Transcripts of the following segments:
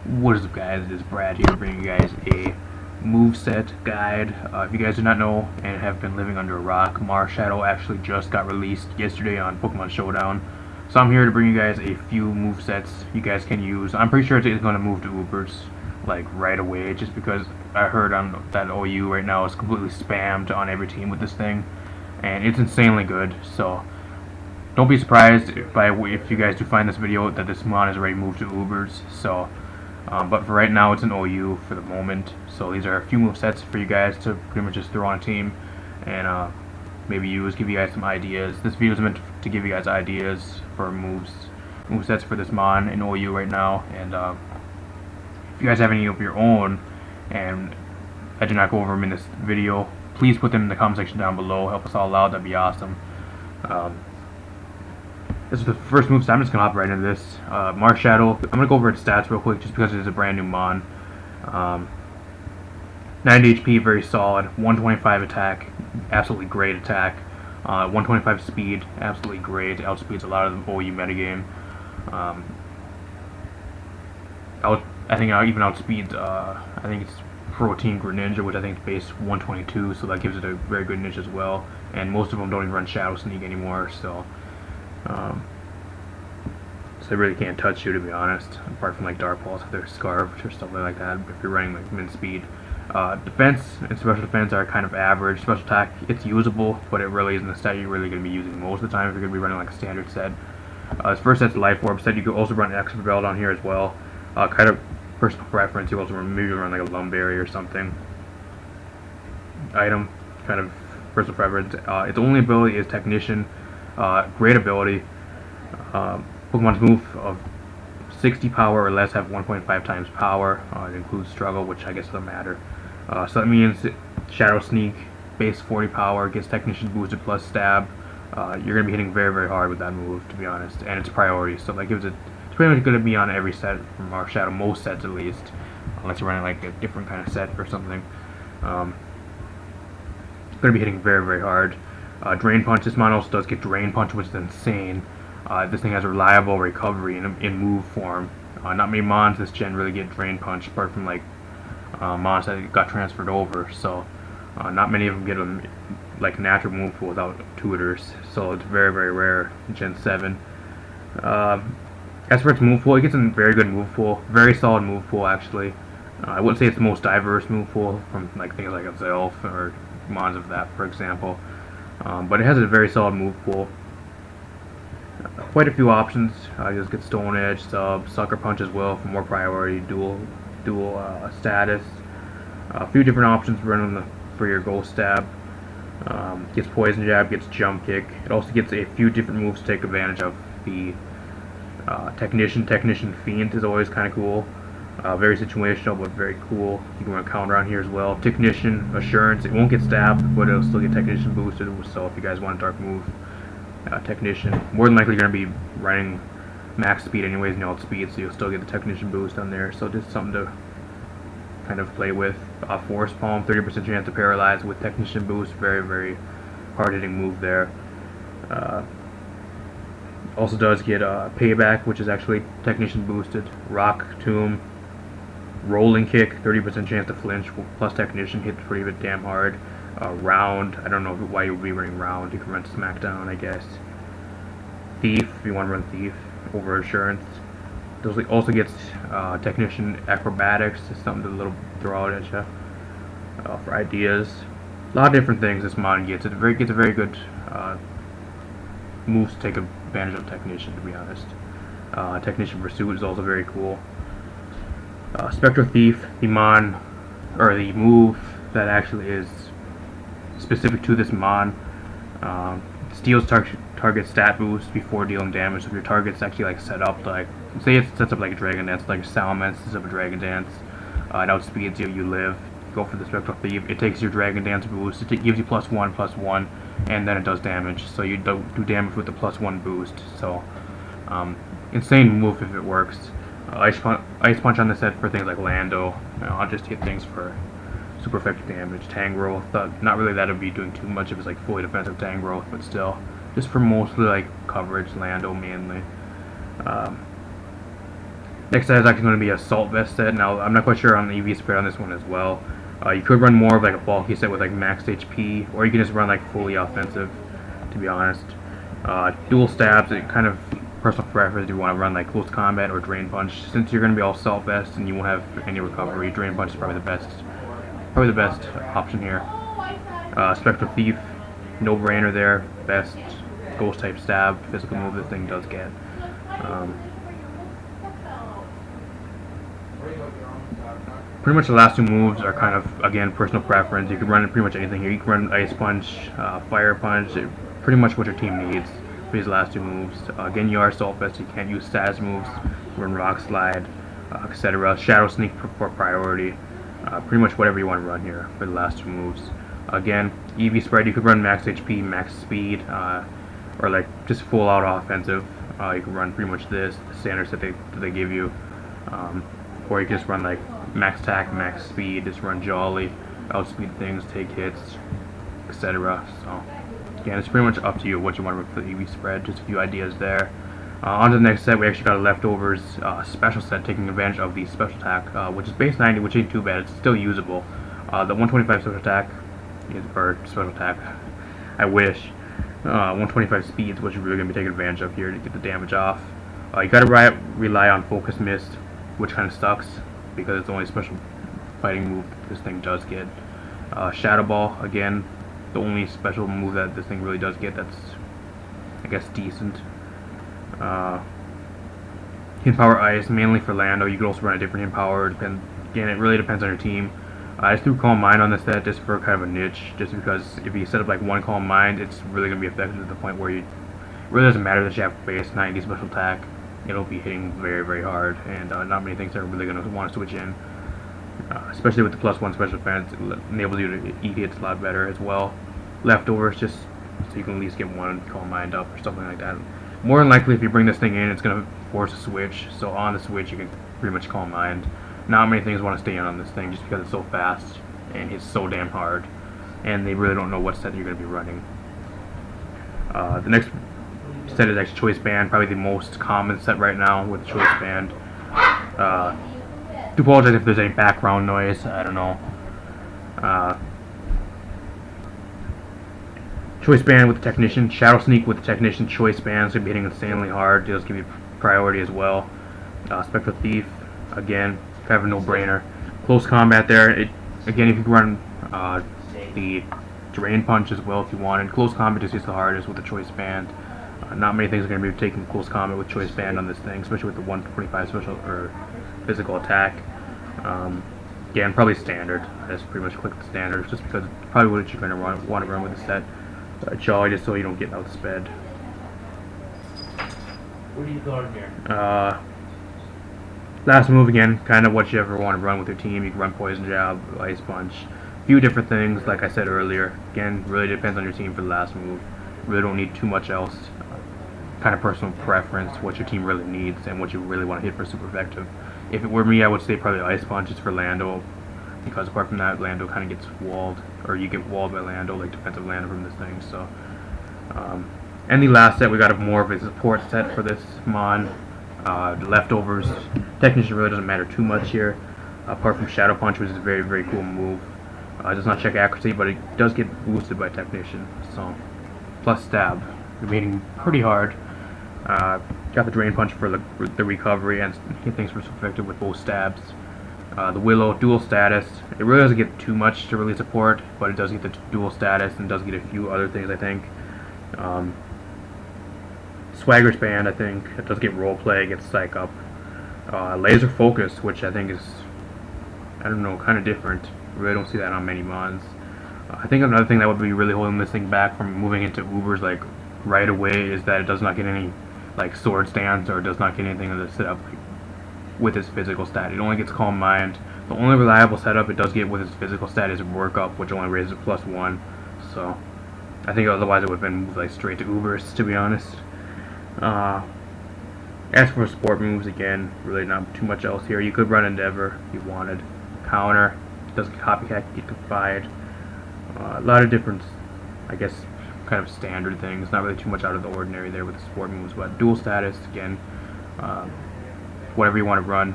What is up, guys? It is Brad here bringing you guys a moveset guide. If you guys do not know and have been living under a rock, MARSHADOW actually just got released yesterday on Pokemon Showdown. So I'm here to bring you guys a few movesets you guys can use. I'm pretty sure it's going to move to Ubers like right away, just because I heard on that OU right now is completely spammed on every team with this thing, and it's insanely good. So don't be surprised if you guys do find this video that this mon is already moved to Ubers. So but for right now, it's an OU for the moment. So these are a few movesets for you guys to pretty much just throw on a team and maybe give you guys some ideas. This video is meant to give you guys ideas for movesets for this mon in OU right now. And if you guys have any of your own and I did not go over them in this video, please put them in the comment section down below. Help us all out. That'd be awesome. This is the first move, so I'm just going to hop right into this. MARSHADOW, I'm going to go over its stats real quick just because it is a brand new mon. 90 HP, very solid. 125 attack, absolutely great attack. 125 speed, absolutely great. Outspeeds a lot of the OU metagame. I think it even outspeeds, I think it's Protein Greninja, which I think is base 122, so that gives it a very good niche as well. And most of them don't even run Shadow Sneak anymore, so they really can't touch you, to be honest, apart from like Dark Pulse if they're scarfed or stuff like that, if you're running like min speed. Defense and special defense are kind of average. Special attack, it's usable, but it really isn't a set you're really going to be using most of the time if you're going to be running like a standard set. This first set's Life Orb set. You could also run Expert Belt on here as well. Kind of personal preference, you also maybe run like a Lumberry or something. Item, kind of personal preference. Its only ability is Technician. Great ability. Pokemon's move of 60 power or less have 1.5 times power. It includes Struggle, which I guess doesn't matter. So that means Shadow Sneak, base 40 power, gets Technician boosted plus Stab. You're going to be hitting very, very hard with that move, to be honest. And it's priority, so that gives it... It's pretty much going to be on every set from MARSHADOW, most sets at least. Unless you're running like a different kind of set or something. Going to be hitting very, very hard. Drain Punch, this mon also does get Drain Punch, which is insane. This thing has reliable recovery in move form. Not many mons this gen really get Drain Punch, apart from like mons that got transferred over. So not many of them get them like natural move pool without tutors. So it's very, very rare in Gen 7. As for its move pool, it gets a very good move pool, very solid move pool actually. I wouldn't say it's the most diverse move pool from like things like a Zelf or mons of that, for example. But it has a very solid move pool. Quite a few options. You just get Stone Edge, Sub, Sucker Punch as well for more priority, dual status. A few different options running for your Ghost Stab. Gets Poison Jab, gets Jump Kick. It also gets a few different moves to take advantage of. The Technician Fiend is always kind of cool. Very situational, but very cool. You can run counter on here as well. Technician, Assurance, it won't get stabbed, but it'll still get Technician boosted, so if you guys want a dark move, Technician. More than likely you're going to be running max speed anyways, and outspeed, so you'll still get the Technician boost on there, so just something to kind of play with. Force Palm, 30% chance to paralyze with Technician boost, very, very hard-hitting move there. Also does get Payback, which is actually Technician boosted. Rock Tomb, Rolling Kick, 30% chance to flinch plus Technician, hits pretty damn hard. Round, I don't know why you would be running Round. You can run Smackdown, I guess. Thief, if you want to run Thief over Assurance. Those also gets Technician Acrobatics, just something to throw out at you for ideas. A lot of different things this mon gets. It gets a very good moves to take advantage of Technician, to be honest. Technician Pursuit is also very cool. Spectral Thief, the mon, or the move that actually is specific to this mon, steals target stat boost before dealing damage. So if your target's actually like set up like, say it sets up like a Dragon Dance, like Salamence sets up a Dragon Dance, it outspeeds you, you live. Go for the Spectral Thief. It takes your Dragon Dance boost. It gives you +1/+1, and then it does damage. So you don't do damage with the +1 boost. So insane move if it works. Ice Punch on the set for things like Lando. I'll just hit things for super effective damage. Tangrowth, not really that it'd be doing too much if it's like fully defensive Tangrowth, but still, just for mostly like coverage, Lando mainly. Next set is actually going to be Assault Vest set. Now, I'm not quite sure on the EV spread on this one as well. You could run more of like a bulky set with like max HP, or you can just run like fully offensive, to be honest. Dual stabs, it kind of personal preference. Do you want to run like close combat or drain punch? Since you're going to be all assault vest and you won't have any recovery, drain punch is probably the best option here. Spectral Thief, no brainer there. Best ghost type stab physical move this thing does get. Pretty much the last two moves are kind of, again, personal preference. You can run pretty much anything here. You can run Ice Punch, Fire Punch, pretty much what your team needs for these last two moves. Again, you are Assault Vest, you can't use status moves, run Rock Slide, etc. Shadow Sneak for priority. Pretty much whatever you want to run here for the last two moves. Again, EV spread, you could run max HP, max speed, or like just full out offensive. You can run pretty much the standards that they give you. Or you can just run like max attack, max speed, just run jolly, outspeed things, take hits, etc. So again, it's pretty much up to you what you want to run for the EV spread. Just a few ideas there. On to the next set, we actually got a leftovers special set taking advantage of the special attack, which is base 90, which ain't too bad. It's still usable. The 125 special attack, or special attack, I wish. 125 speed is what you're really going to be taking advantage of here to get the damage off. You got to rely on Focus Mist, which kind of sucks because it's the only special fighting move this thing does get. Shadow Ball, again, the only special move that this thing really does get that's, I guess, decent. Hidden Power Ice, mainly for Lando. You could also run a different Hidden Power. Again, it really depends on your team. I just threw Calm Mind on this set just for kind of a niche, just because if you set up like one Calm Mind, it's really going to be effective to the point where it really doesn't matter that you have base 90 special attack. It'll be hitting very, very hard, and not many things are really going to want to switch in. Especially with the +1 special defense, it enables you to eat hits a lot better as well. Leftovers, just so you can at least get one Calm Mind up or something like that. More than likely, if you bring this thing in, it's going to force a switch, so on the switch you can pretty much Calm Mind. Not many things want to stay on this thing just because it's so fast and hits so damn hard, and they really don't know what set you're going to be running. The next set is actually Choice Band, probably the most common set right now with the Choice Band. Do apologize if there's any background noise, I don't know. Choice Band with the Technician, Shadow Sneak with the Technician, Choice Band, so you'll be hitting insanely hard, does give you priority as well. Spectral Thief, again, kind of a no-brainer. Close combat there, again, if you can run the Drain Punch as well if you wanted. Close combat just hits the hardest with the Choice Band. Not many things are going to be taking close combat with Choice Band on this thing, especially with the 125 special or physical attack. Again, probably standard. I just pretty much click the standard just because it's probably what you're going to want to run with the set. Jolly, just so you don't get outsped. What are you throwing here? Last move, again, kind of what you ever want to run with your team. You can run Poison Jab, Ice Punch, a few different things, like I said earlier. Again, really depends on your team for the last move. Really don't need too much else. Kind of personal preference, what your team really needs, and what you really want to hit for super effective. If it were me, I would say probably Ice Punch is for Lando, because apart from that, Lando kind of gets walled, or you get walled by Lando, like defensive Lando from this thing. So, and the last set, we got more of a support set for this Mon. The leftovers, Technician really doesn't matter too much here, apart from Shadow Punch, which is a very, very cool move. It does not check accuracy, but it does get boosted by Technician. So, plus Stab, you're hitting pretty hard. Got the Drain Punch for the recovery, and hit things for effective with both stabs. The Willow, dual status. It really doesn't get too much to really support, but it does get the dual status and does get a few other things, I think. Swagger's Band, I think. It does get roleplay, gets psych up. Laser Focus, which I think is, I don't know, kind of different. Really don't see that on many mods. I think another thing that would be really holding this thing back from moving into Ubers like right away is that it does not get any like sword stance, or it does not get anything of the setup like, with its physical stat. It only gets Calm Mind. The only reliable setup it does get with its physical stat is Work Up, which only raises it +1. So I think otherwise it would have been moved like straight to Ubers, to be honest. As for support moves, again, really not too much else here. You could run Endeavor if you wanted. Counter, doesn't copycat, get Confide. A lot of different, I guess, kind of standard things. Not really too much out of the ordinary there with the support moves, but dual status, again, whatever you want to run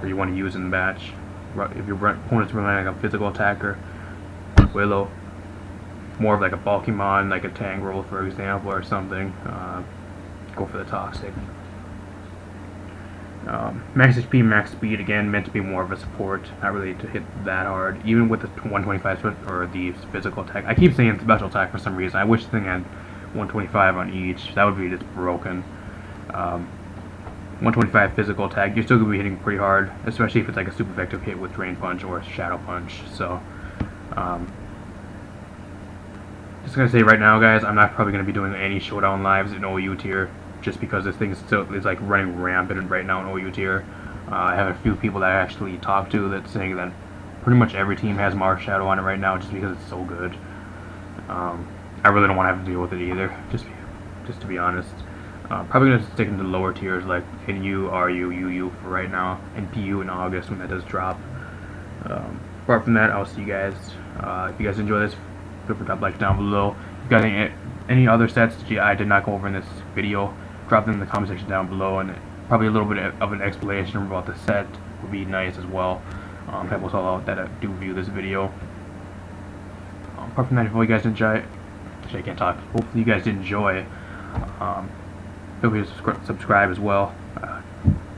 or you want to use in the match. If your opponent's running like a physical attacker, Willow, more of like a bulky mon, like a Tangrel for example, or something, go for the Toxic. Max HP, max speed, again, meant to be more of a support, not really to hit that hard, even with the 125 or the physical attack. I keep saying special attack for some reason. I wish the thing had 125 on each. That would be just broken. 125 physical attack, you're still going to be hitting pretty hard, especially if it's like a super effective hit with Drain Punch or Shadow Punch. So, just going to say right now, guys, I'm not probably going to be doing any Showdown lives in OU tier, just because this thing is like running rampant right now in OU tier. I have a few people that I actually talked to that's saying that pretty much every team has MARSHADOW on it right now, just because it's so good. I really don't want to have to deal with it either, just to be honest. Probably going to stick into the lower tiers like NU, RU, UU for right now, and PU in August when that does drop. Apart from that, I'll see you guys. If you guys enjoy this, feel free to drop a like down below. If you got any other sets that I did not go over in this video, drop them in the comment section down below, and probably a little bit of an explanation about the set would be nice as well. Help us all out that do view this video. Apart from that, if you guys enjoy, actually I can't talk. Hopefully you guys did enjoy. Feel free to subscribe as well.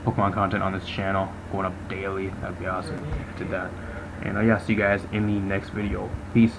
Pokemon content on this channel going up daily. That'd be awesome if you did that. And yeah, see you guys in the next video. Peace.